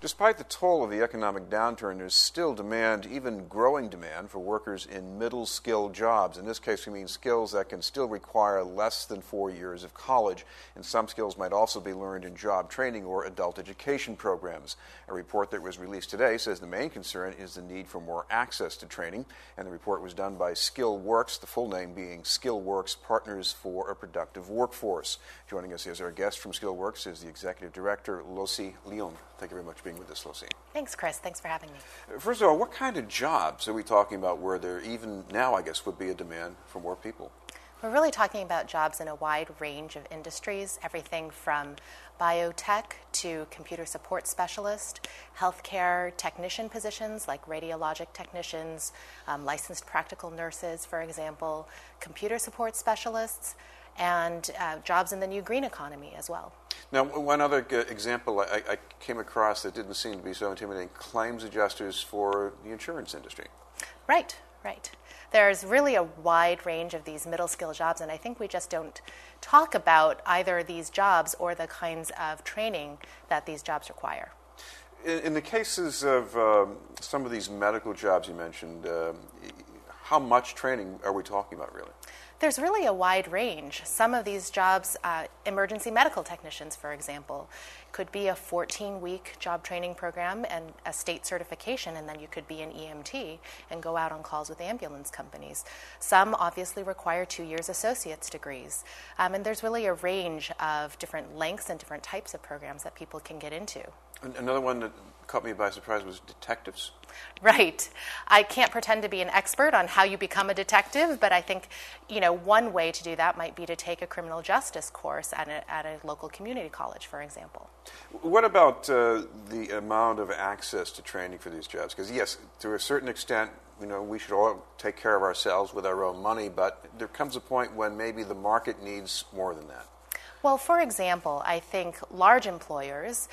Despite the toll of the economic downturn, there's still demand, even growing demand, for workers in middle-skill jobs. In this case, we mean skills that can still require less than 4 years of college, and some skills might also be learned in job training or adult education programs. A report that was released today says the main concern is the need for more access to training, and the report was done by SkillWorks, the full name being SkillWorks Partners for a Productive Workforce. Joining us as our guest from SkillWorks is the Executive Director, Loh-Sze Leung. Thank you very much for being with us, Loh-Sze. Thanks, Chris. Thanks for having me. First of all, what kind of jobs are we talking about where there even now, I guess, would be a demand for more people? We're really talking about jobs in a wide range of industries, everything from biotech to computer support specialist, healthcare technician positions like radiologic technicians, licensed practical nurses, for example, computer support specialists, and jobs in the new green economy as well. Now, one other example I came across that didn't seem to be so intimidating, claims adjusters for the insurance industry. Right. There's really a wide range of these middle skill jobs, and I think we just don't talk about either these jobs or the kinds of training that these jobs require. In the cases of some of these medical jobs you mentioned, how much training are we talking about, really? There's really a wide range. Some of these jobs, emergency medical technicians, for example, could be a 14-week job training program and a state certification, and then you could be an EMT and go out on calls with ambulance companies. Some obviously require 2 years associate's degrees. And there's really a range of different lengths and different types of programs that people can get into. Another one that caught me by surprise was detectives. Right. I can't pretend to be an expert on how you become a detective, but I think, one way to do that might be to take a criminal justice course at a local community college, for example. What about the amount of access to training for these jobs? Because, yes, to a certain extent, we should all take care of ourselves with our own money, but there comes a point when maybe the market needs more than that. Well, for example, I think large employers,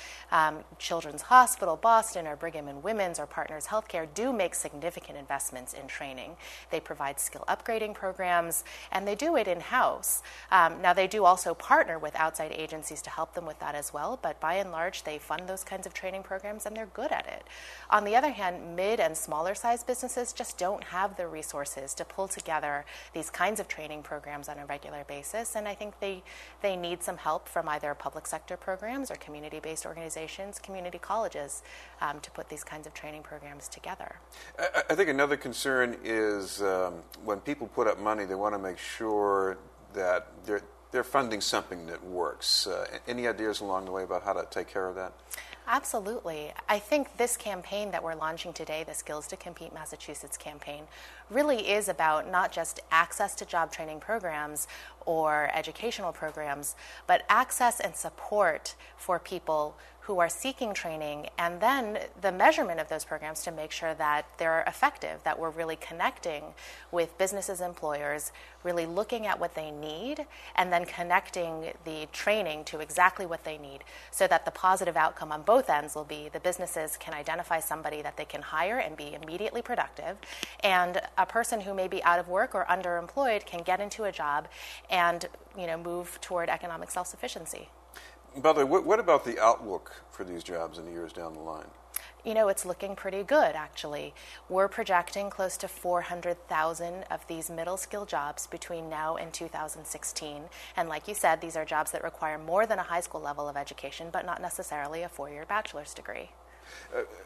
Children's Hospital, Boston, or Brigham and Women's, or Partners Healthcare, do make significant investments in training. They provide skill upgrading programs, and they do it in-house. Now, they do also partner with outside agencies to help them with that as well, but by and large, they fund those kinds of training programs, and they're good at it. On the other hand, mid and smaller-sized businesses just don't have the resources to pull together these kinds of training programs on a regular basis, and I think they need some help from either public sector programs or community-based organizations, community colleges, to put these kinds of training programs together. I think another concern is when people put up money, they want to make sure that they're funding something that works. Any ideas along the way about how to take care of that? Absolutely. I think this campaign that we're launching today, the Skills2Compete Massachusetts campaign, really is about not just access to job training programs or educational programs, but access and support for people who are seeking training, and then the measurement of those programs to make sure that they're effective, that we're really connecting with businesses, employers, really looking at what they need, and then connecting the training to exactly what they need, so that the positive outcome on both ends will be the businesses can identify somebody that they can hire and be immediately productive, and a person who may be out of work or underemployed can get into a job and move toward economic self-sufficiency. By the way, what about the outlook for these jobs in the years down the line? It's looking pretty good, actually. We're projecting close to 400,000 of these middle skill jobs between now and 2016. And like you said, these are jobs that require more than a high school level of education, but not necessarily a 4-year bachelor's degree.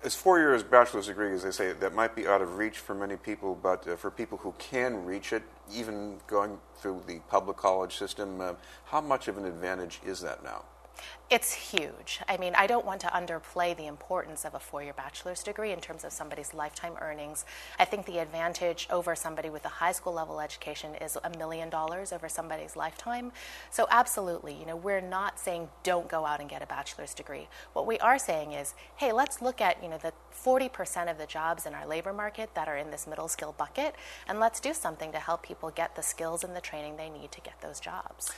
As 4 years bachelor's degree, as they say, that might be out of reach for many people, but for people who can reach it, even going through the public college system, how much of an advantage is that now? It's huge. I mean, I don't want to underplay the importance of a 4-year bachelor's degree in terms of somebody's lifetime earnings. I think the advantage over somebody with a high school level education is $1 million over somebody's lifetime. So absolutely, we're not saying don't go out and get a bachelor's degree. What we are saying is, hey, let's look at, the 40% of the jobs in our labor market that are in this middle skill bucket, and let's do something to help people get the skills and the training they need to get those jobs.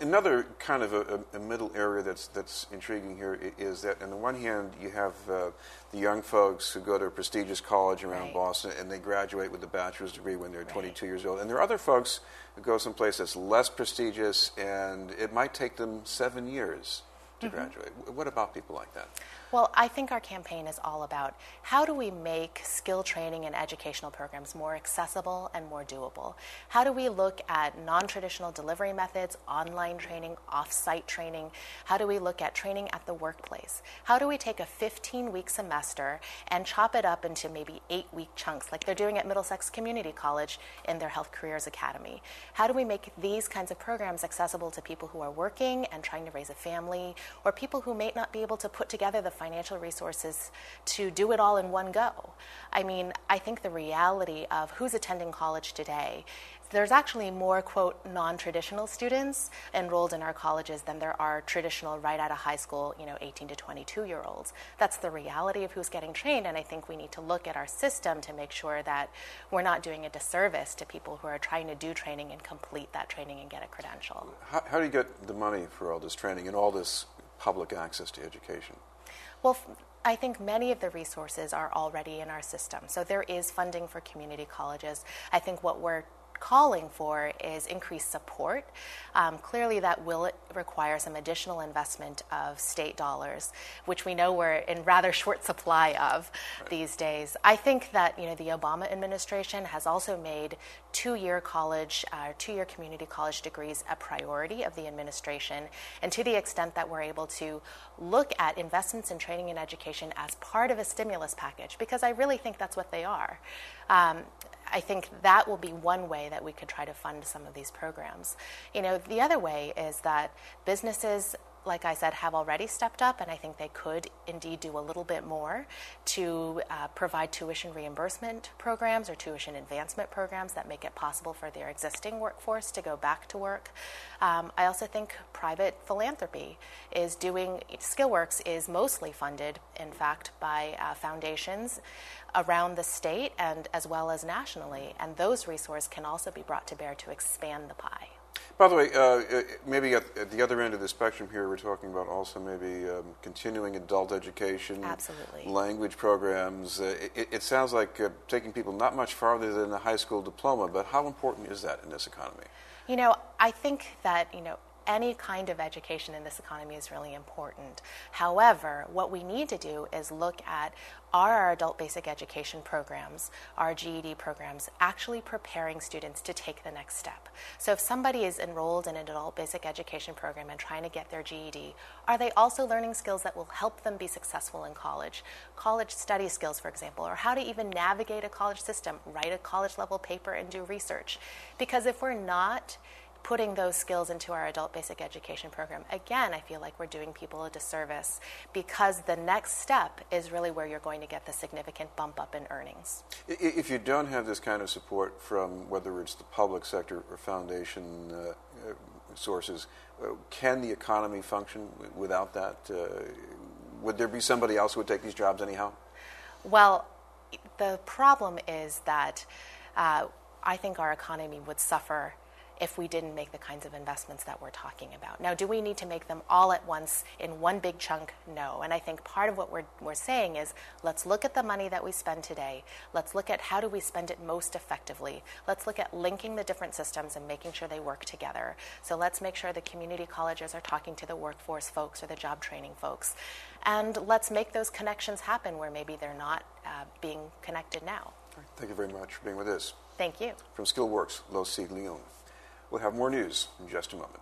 Another kind of a middle area that's intriguing here is that on the one hand you have the young folks who go to a prestigious college around Right. Boston and they graduate with a bachelor's degree when they're Right. 22 years old, and there are other folks who go someplace that's less prestigious and it might take them 7 years to graduate. What about people like that? Well, I think our campaign is all about how do we make skill training and educational programs more accessible and more doable? How do we look at non-traditional delivery methods, online training, off-site training? How do we look at training at the workplace? How do we take a 15-week semester and chop it up into maybe 8-week chunks like they're doing at Middlesex Community College in their Health Careers Academy? How do we make these kinds of programs accessible to people who are working and trying to raise a family, or people who may not be able to put together the financial resources to do it all in one go? I mean, I think the reality of who's attending college today, there's actually more, quote, non-traditional students enrolled in our colleges than there are traditional right out of high school, 18 to 22-year-olds. That's the reality of who's getting trained, and I think we need to look at our system to make sure that we're not doing a disservice to people who are trying to do training and complete that training and get a credential. How do you get the money for all this training and all this public access to education? Well, I think many of the resources are already in our system. So there is funding for community colleges. I think what we're calling for is increased support. Clearly that will require some additional investment of state dollars, which we know we're in rather short supply of these days. I think that the Obama administration has also made two-year community college degrees a priority of the administration, and to the extent that we're able to look at investments in training and education as part of a stimulus package, because I really think that's what they are. I think that will be one way that we could try to fund some of these programs. The other way is that businesses, like I said, have already stepped up, and I think they could indeed do a little bit more to provide tuition reimbursement programs or tuition advancement programs that make it possible for their existing workforce to go back to work. I also think private philanthropy is SkillWorks is mostly funded, in fact, by foundations around the state and as well as nationally, and those resources can also be brought to bear to expand the pie. By the way, maybe at the other end of the spectrum here, we're talking about also maybe continuing adult education, absolutely, language programs. It sounds like taking people not much farther than a high school diploma, but how important is that in this economy? I think that, any kind of education in this economy is really important. However, what we need to do is look at, are our adult basic education programs, our GED programs, actually preparing students to take the next step? So if somebody is enrolled in an adult basic education program and trying to get their GED, are they also learning skills that will help them be successful in college? College study skills, for example, or how to even navigate a college system, write a college level paper and do research. Because if we're not putting those skills into our adult basic education program, again, I feel like we're doing people a disservice, because the next step is really where you're going to get the significant bump up in earnings. If you don't have this kind of support from whether it's the public sector or foundation sources, can the economy function without that? Would there be somebody else who would take these jobs anyhow? Well, the problem is that I think our economy would suffer if we didn't make the kinds of investments that we're talking about. Now, do we need to make them all at once in one big chunk? No. And I think part of what we're saying is, let's look at the money that we spend today. Let's look at how do we spend it most effectively. Let's look at linking the different systems and making sure they work together. So let's make sure the community colleges are talking to the workforce folks or the job training folks. And let's make those connections happen where maybe they're not being connected now. Thank you very much for being with us. Thank you. From SkillWorks, Loh-Sze Leung. We'll have more news in just a moment.